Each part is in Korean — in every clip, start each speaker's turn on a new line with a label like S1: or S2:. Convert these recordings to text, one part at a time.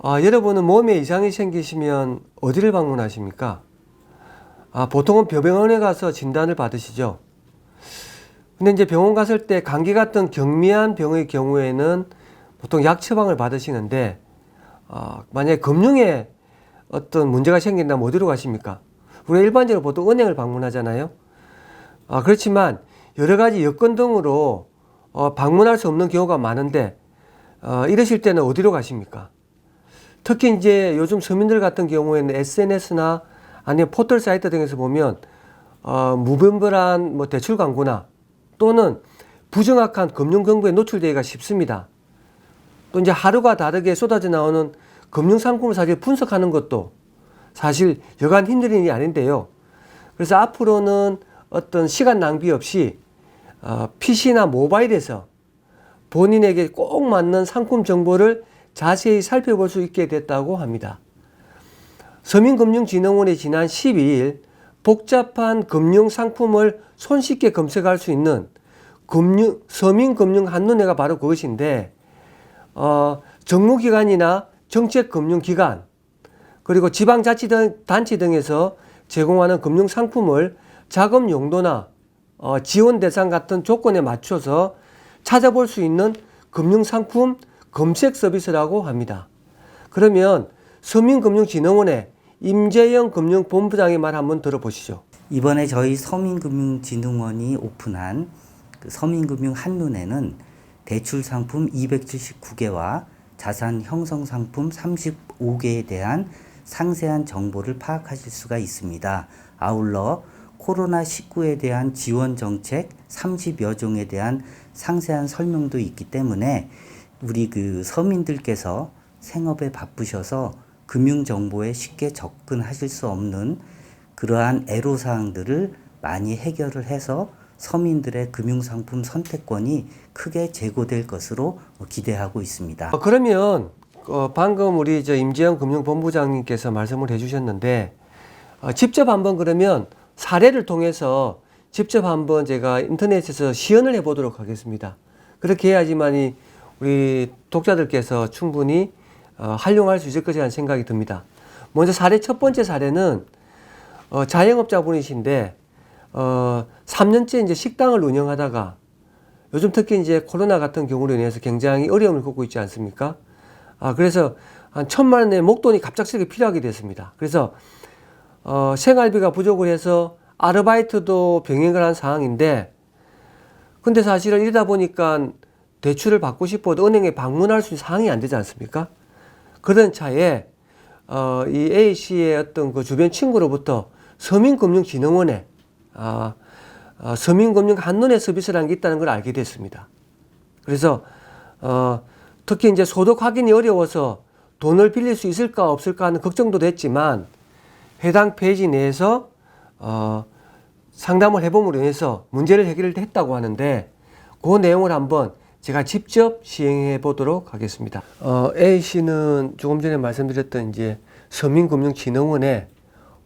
S1: 여러분은 몸에 이상이 생기시면 어디를 방문하십니까? 보통은 병원에 가서 진단을 받으시죠. 근데 이제 병원 갔을 때 감기 같은 경미한 병의 경우에는 보통 약 처방을 받으시는데, 만약에 금융에 어떤 문제가 생긴다면 어디로 가십니까? 우리가 일반적으로 보통 은행을 방문하잖아요. 그렇지만 여러 가지 여건 등으로 방문할 수 없는 경우가 많은데, 이러실 때는 어디로 가십니까? 특히 이제 요즘 서민들 같은 경우에는 SNS나 아니면 포털 사이트 등에서 보면 무분별한 대출 광고나 또는 부정확한 금융 정보에 노출되기가 쉽습니다. 또 이제 하루가 다르게 쏟아져 나오는 금융 상품을 사실 분석하는 것도 사실 여간 힘든 일이 아닌데요. 그래서 앞으로는 어떤 시간 낭비 없이 PC나 모바일에서 본인에게 꼭 맞는 상품 정보를 자세히 살펴볼 수 있게 됐다고 합니다. 서민금융진흥원이 지난 12일 복잡한 금융 상품을 손쉽게 검색할 수 있는 서민금융 한눈에가 바로 그것인데, 정부기관이나 정책금융기관 그리고 지방자치단체 등에서 제공하는 금융 상품을 자금 용도나 지원 대상 같은 조건에 맞춰서 찾아볼 수 있는 금융 상품 검색 서비스라고 합니다. 그러면 서민금융진흥원의 임재영 금융본부장의 말 한번 들어보시죠.
S2: 이번에 저희 서민금융진흥원이 오픈한 그 서민금융 한눈에는 대출 상품 279개와 자산 형성 상품 35개에 대한 상세한 정보를 파악하실 수가 있습니다. 아울러 코로나19에 대한 지원 정책 30여 종에 대한 상세한 설명도 있기 때문에 우리 그 서민들께서 생업에 바쁘셔서 금융 정보에 쉽게 접근하실 수 없는 그러한 애로사항들을 많이 해결을 해서 서민들의 금융상품 선택권이 크게 제고될 것으로 기대하고 있습니다.
S1: 그러면 방금 우리 임재영 금융본부장님께서 말씀을 해주셨는데, 직접 한번 그러면 사례를 통해서 직접 한번 제가 인터넷에서 시연을 해보도록 하겠습니다. 그렇게 해야지만이 우리 독자들께서 충분히 활용할 수 있을 것이라는 생각이 듭니다. 먼저 첫 번째 사례는 자영업자분이신데 3년째 이제 식당을 운영하다가 요즘 특히 이제 코로나 같은 경우로 인해서 굉장히 어려움을 겪고 있지 않습니까? 그래서 한 1,000만 원의 목돈이 갑작스럽게 필요하게 됐습니다. 그래서 생활비가 부족을 해서 아르바이트도 병행을 한 상황인데, 근데 사실은 이러다 보니까 대출을 받고 싶어도 은행에 방문할 수 있는 상황이 안 되지 않습니까? 그런 차에 이 A씨의 어떤 그 주변 친구로부터 서민금융진흥원에 서민금융 한눈에 서비스라는 게 있다는 걸 알게 됐습니다. 그래서 특히 이제 소득 확인이 어려워서 돈을 빌릴 수 있을까 없을까 하는 걱정도 됐지만, 해당 페이지 내에서 상담을 해봄으로 인해서 문제를 해결했다고 하는데, 그 내용을 한번 제가 직접 시행해 보도록 하겠습니다. A씨는 조금 전에 말씀드렸던 이제 서민금융진흥원의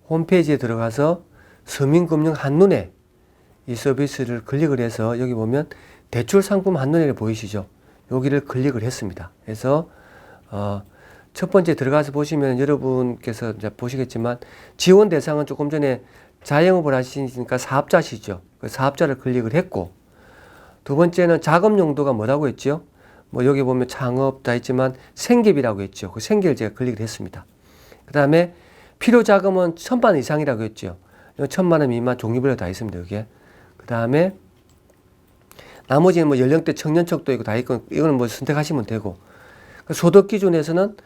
S1: 홈페이지에 들어가서 서민금융 한눈에 이 서비스를 클릭을 해서 여기 보면 대출 상품 한눈에 보이시죠? 여기를 클릭을 했습니다. 그래서 첫 번째 들어가서 보시면 여러분께서 이제 보시겠지만 지원 대상은 조금 전에 자영업을 하시니까 사업자시죠. 그 사업자를 클릭을 했고, 두 번째는 자금 용도가 뭐라고 했죠? 여기 보면 창업자 있지만 생계비라고 했죠. 그 생계를 제가 클릭을 했습니다. 그 다음에 필요 자금은 1,000만 원 이상이라고 했죠. 1,000만 원 미만 종류별로 다 있습니다. 여기에. 그 다음에 나머지는 연령대 청년층도 있고 다 있고, 이거는 선택하시면 되고, 소득 기준에서는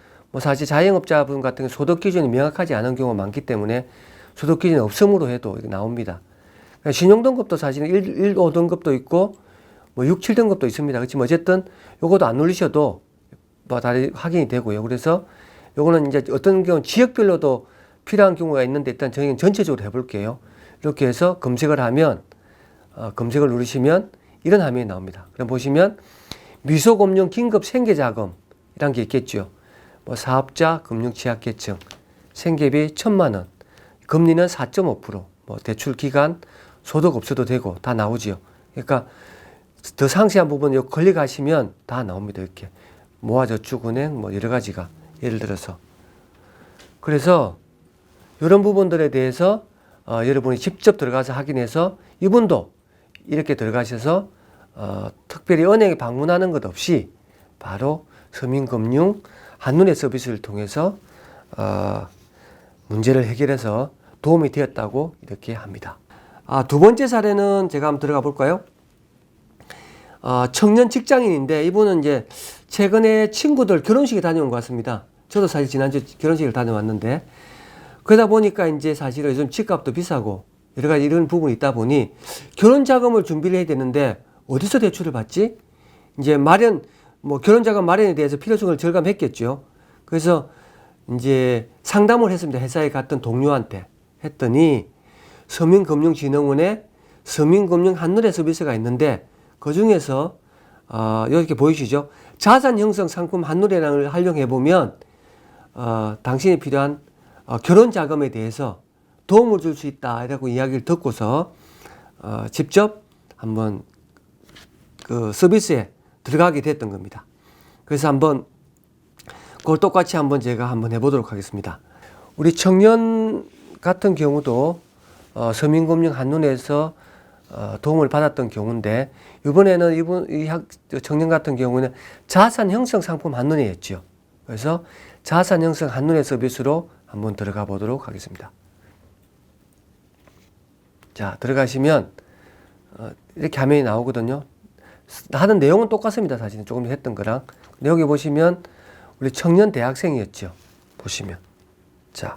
S1: 사실 자영업자분 같은 경우 소득 기준이 명확하지 않은 경우가 많기 때문에 소득 기준이 없음으로 해도 이렇게 나옵니다. 신용등급도 사실은 1, 5등급도 있고 6, 7등급도 있습니다. 그렇지만 어쨌든 요것도 안 누르셔도 다 확인이 되고요. 그래서 요거는 이제 어떤 경우는 지역별로도 필요한 경우가 있는데, 일단 저희는 전체적으로 해볼게요. 이렇게 해서 검색을 하면, 검색을 누르시면 이런 화면이 나옵니다. 그럼 보시면 미소금융 긴급 생계자금이란 게 있겠죠. 사업자, 금융 취약계층, 생계비 1,000만 원, 금리는 4.5%, 대출 기간, 소득 없어도 되고 다 나오지요. 그러니까 더 상세한 부분 클릭하시면 다 나옵니다. 이렇게 모아저축은행 여러 가지가 예를 들어서. 그래서 이런 부분들에 대해서 여러분이 직접 들어가서 확인해서 이분도 이렇게 들어가셔서 특별히 은행에 방문하는 것 없이 바로 서민금융 한눈에 서비스를 통해서 문제를 해결해서 도움이 되었다고 이렇게 합니다. 두 번째 사례는 제가 한번 들어가 볼까요? 청년 직장인인데 이분은 이제 최근에 친구들 결혼식에 다녀온 것 같습니다. 저도 사실 지난주 결혼식을 다녀왔는데 그러다 보니까 이제 사실은 요즘 집값도 비싸고 여러 가지 이런 부분이 있다 보니 결혼 자금을 준비를 해야 되는데 어디서 대출을 받지? 이제 결혼 자금 마련에 대해서 필요성을 절감했겠죠. 그래서 이제 상담을 했습니다. 회사에 갔던 동료한테 했더니 서민금융진흥원에 서민금융 한눈에 서비스가 있는데 그 중에서 이렇게 보이시죠? 자산 형성 상품 한눈에를 활용해 보면 당신이 필요한 결혼 자금에 대해서 도움을 줄 수 있다라고 이야기를 듣고서 직접 한번 그 서비스에 들어가게 됐던 겁니다. 그래서 한번 그걸 똑같이 한번 제가 한번 해보도록 하겠습니다. 우리 청년 같은 경우도 서민금융 한눈에서 도움을 받았던 경우인데 이번에는 이 청년 같은 경우는 자산 형성 상품 한눈에였죠. 그래서 자산 형성 한눈에 서비스로 한번 들어가 보도록 하겠습니다. 자, 들어가시면 이렇게 화면이 나오거든요. 하는 내용은 똑같습니다. 사실은 조금 전에 했던 거랑. 근데 여기 보시면 우리 청년 대학생이었죠. 보시면. 자,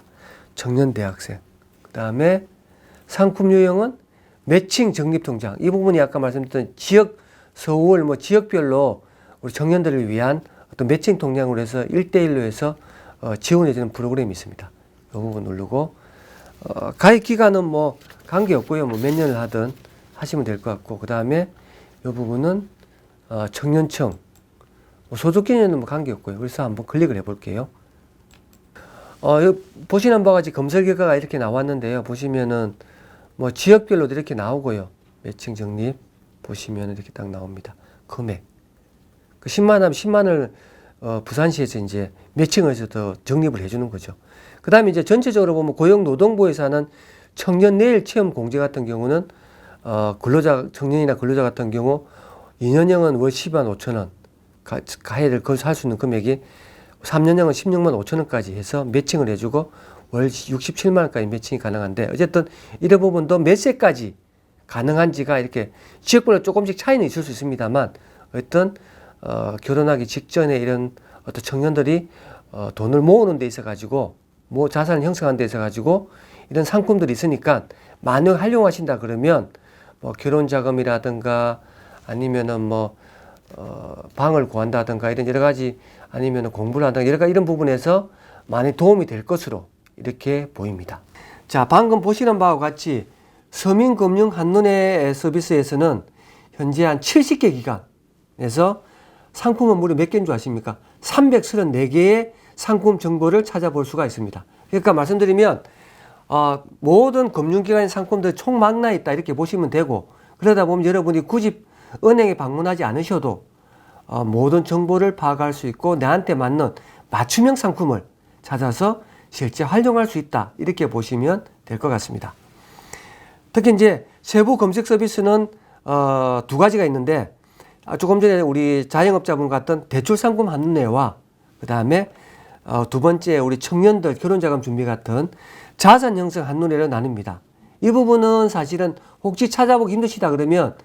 S1: 청년 대학생. 그 다음에 상품 유형은 매칭 적립통장. 이 부분이 아까 말씀드렸던 서울 지역별로 우리 청년들을 위한 어떤 매칭 통장으로 해서 1대1로 해서 지원해주는 프로그램이 있습니다. 이 부분 누르고, 가입 기간은 관계없고요. 몇 년을 하든 하시면 될 것 같고, 그 다음에 이 부분은 청년청, 소득 기준에는 관계없고요. 그래서 한번 클릭을 해볼게요. 보시는 바와 같이 검색 결과가 이렇게 나왔는데요. 보시면은 지역별로도 이렇게 나오고요. 매칭 적립 보시면 이렇게 딱 나옵니다. 금액. 그 10만 하면 10만을 부산시에서 이제 매칭을 해서 더 적립을 해주는 거죠. 그 다음에 이제 전체적으로 보면 고용노동부에서 하는 청년 내일 체험 공제 같은 경우는 청년이나 근로자 같은 경우 2년형은 월 12만 5천 원 가해를 거기서 할 수 있는 금액이 3년형은 16만 5천 원까지 해서 매칭을 해주고 월 67만 원까지 매칭이 가능한데 어쨌든 이런 부분도 몇 세까지 가능한지가 이렇게 지역별로 조금씩 차이는 있을 수 있습니다만 어떤 결혼하기 직전에 이런 어떤 청년들이 돈을 모으는 데 있어 가지고 자산을 형성하는 데 있어 가지고 이런 상품들이 있으니까 만약 활용하신다 그러면 결혼 자금이라든가 아니면은 방을 구한다든가 이런 여러 가지 아니면은 공부를 한다든가 여러 가지 이런 부분에서 많이 도움이 될 것으로 이렇게 보입니다. 자, 방금 보시는 바와 같이 서민금융 한눈에 서비스에서는 현재 한 70개 기관에서 상품은 무려 몇 개인 줄 아십니까? 334개의 상품 정보를 찾아볼 수가 있습니다. 그러니까 말씀드리면 모든 금융기관의 상품들이 총망라에 있다 이렇게 보시면 되고 그러다 보면 여러분이 굳이 은행에 방문하지 않으셔도 모든 정보를 파악할 수 있고 나한테 맞는 맞춤형 상품을 찾아서 실제 활용할 수 있다 이렇게 보시면 될 것 같습니다. 특히 이제 세부 검색 서비스는 두 가지가 있는데 조금 전에 우리 자영업자분 같은 대출 상품 한눈에와 그 다음에 두 번째 우리 청년들 결혼자금 준비 같은 자산 형성 한눈에로 나뉩니다. 이 부분은 사실은 혹시 찾아보기 힘드시다 그러면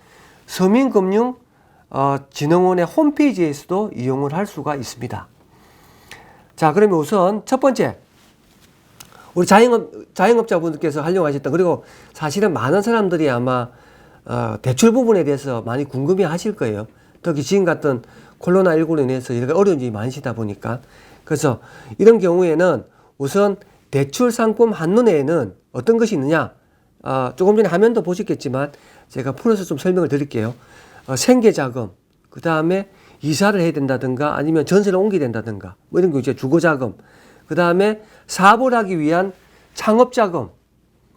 S1: 서민금융 진흥원의 홈페이지에서도 이용을 할 수가 있습니다. 자, 그러면 우선 첫 번째 우리 자영업자분들께서 활용하셨던 그리고 사실은 많은 사람들이 아마 대출 부분에 대해서 많이 궁금해 하실 거예요. 특히 지금 같은 코로나19로 인해서 여러 가지 어려운 점이 많으시다 보니까 그래서 이런 경우에는 우선 대출 상품 한눈에는 어떤 것이 있느냐 조금 전에 화면도 보셨겠지만 제가 풀어서 좀 설명을 드릴게요. 생계자금, 그 다음에 이사를 해야 된다든가 아니면 전세를 옮겨야 된다든가 이런 거 이제 주거자금, 그 다음에 사업을 하기 위한 창업자금,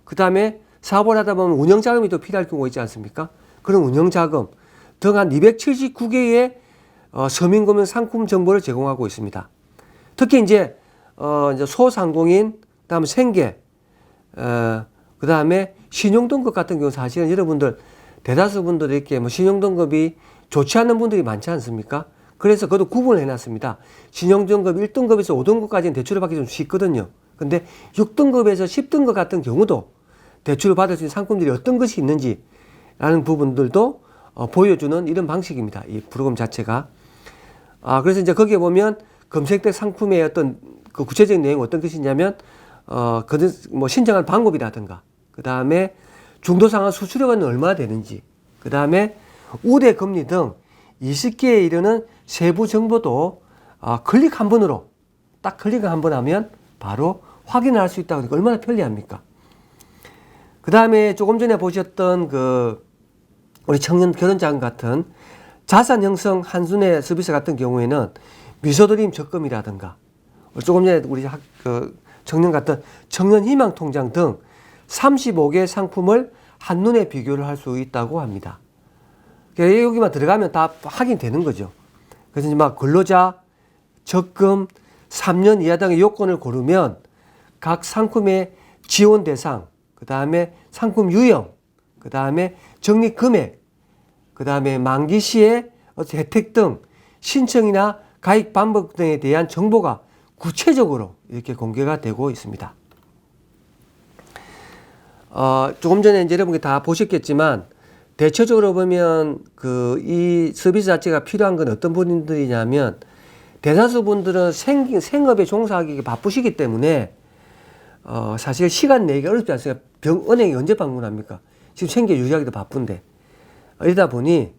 S1: 그 다음에 사업을 하다 보면 운영자금이 또 필요할 경우가 있지 않습니까? 그런 운영자금 등 한 279개의 서민금융 상품 정보를 제공하고 있습니다. 특히 이제 소상공인, 그다음에 생계, 그다음에 신용등급 같은 경우 사실은 여러분들 대다수 분들이 이렇게 뭐 신용등급이 좋지 않은 분들이 많지 않습니까? 그래서 그것도 구분을 해놨습니다. 신용등급 1등급에서 5등급까지는 대출을 받기 좀 쉽거든요. 근데 6등급에서 10등급 같은 경우도 대출을 받을 수 있는 상품들이 어떤 것이 있는지라는 부분들도 보여주는 이런 방식입니다. 이 프로그램 자체가. 그래서 이제 거기에 보면 검색된 상품의 어떤 그 구체적인 내용이 어떤 것이냐면, 뭐 신청할 방법이라든가, 그 다음에 중도상환 수수료가 얼마나 되는지, 그 다음에 우대 금리 등 20개에 이르는 세부 정보도 클릭 한 번으로, 딱 클릭을 한 번 하면 바로 확인을 할 수 있다고 하니까 얼마나 편리합니까? 그 다음에 조금 전에 보셨던 우리 청년 결혼자금 같은 자산 형성 한순위 서비스 같은 경우에는 미소드림 적금이라든가, 조금 전에 우리 청년 같은 청년 희망 통장 등 35개 상품을 한눈에 비교를 할 수 있다고 합니다. 여기만 들어가면 다 확인되는 거죠. 그래서 이제 막 근로자, 적금, 3년 이하 등의 요건을 고르면 각 상품의 지원 대상, 그 다음에 상품 유형, 그 다음에 적립 금액, 그 다음에 만기 시의 혜택 등 신청이나 가입 방법 등에 대한 정보가 구체적으로 이렇게 공개가 되고 있습니다. 조금 전에 이제 여러분이 다 보셨겠지만, 대체적으로 보면 이 서비스 자체가 필요한 건 어떤 분들이냐면, 대다수 분들은 생업에 종사하기 바쁘시기 때문에 사실 시간 내기가 어렵지 않습니까? 은행에 언제 방문합니까? 지금 생계 유지하기도 바쁜데. 이러다 보니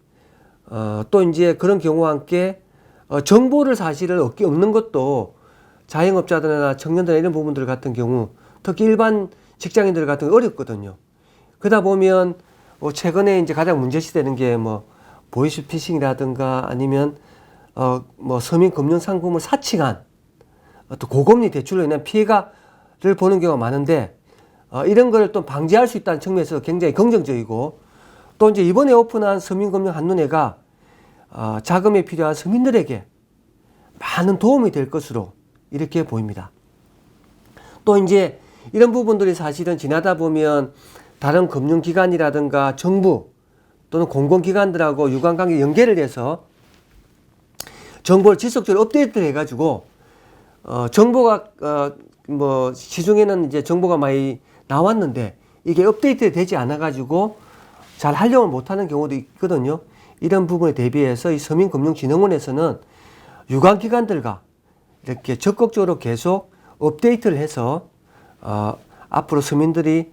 S1: 또 이제 그런 경우와 함께 정보를 사실은 얻는 것도 자영업자들이나 청년들 이런 부분들 같은 경우, 특히 일반 직장인들 같은 경우 어렵거든요. 그러다 보면 최근에 이제 가장 문제시되는 게 뭐 보이스피싱이라든가 아니면 뭐 서민 금융 상품을 사칭한 또 고금리 대출로 인한 피해가를 보는 경우가 많은데, 이런 걸 또 방지할 수 있다는 측면에서 굉장히 긍정적이고, 또 이제 이번에 오픈한 서민금융 한눈에가 자금이 필요한 서민들에게 많은 도움이 될 것으로 이렇게 보입니다. 또 이제 이런 부분들이 사실은 지나다 보면 다른 금융기관이라든가 정부 또는 공공기관들하고 유관관계 연계를 해서 정보를 지속적으로 업데이트를 해가지고 정보가 뭐 시중에는 이제 정보가 많이 나왔는데 이게 업데이트 되지 않아가지고 잘 활용을 못하는 경우도 있거든요. 이런 부분에 대비해서 이 서민금융진흥원에서는 유관기관들과 이렇게 적극적으로 계속 업데이트를 해서 앞으로 서민들이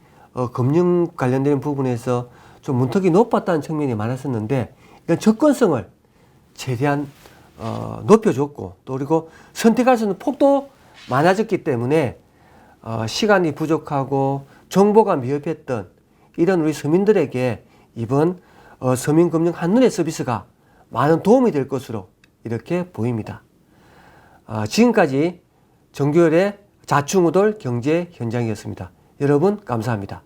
S1: 금융 관련된 부분에서 좀 문턱이 높았다는 측면이 많았었는데, 이런 접근성을 최대한 높여줬고, 또 그리고 선택할 수 있는 폭도 많아졌기 때문에 시간이 부족하고 정보가 미흡했던 이런 우리 서민들에게 이번 서민금융 한눈에 서비스가 많은 도움이 될 것으로 이렇게 보입니다. 지금까지 정규열의 좌충우돌 경제 현장이었습니다. 여러분 감사합니다.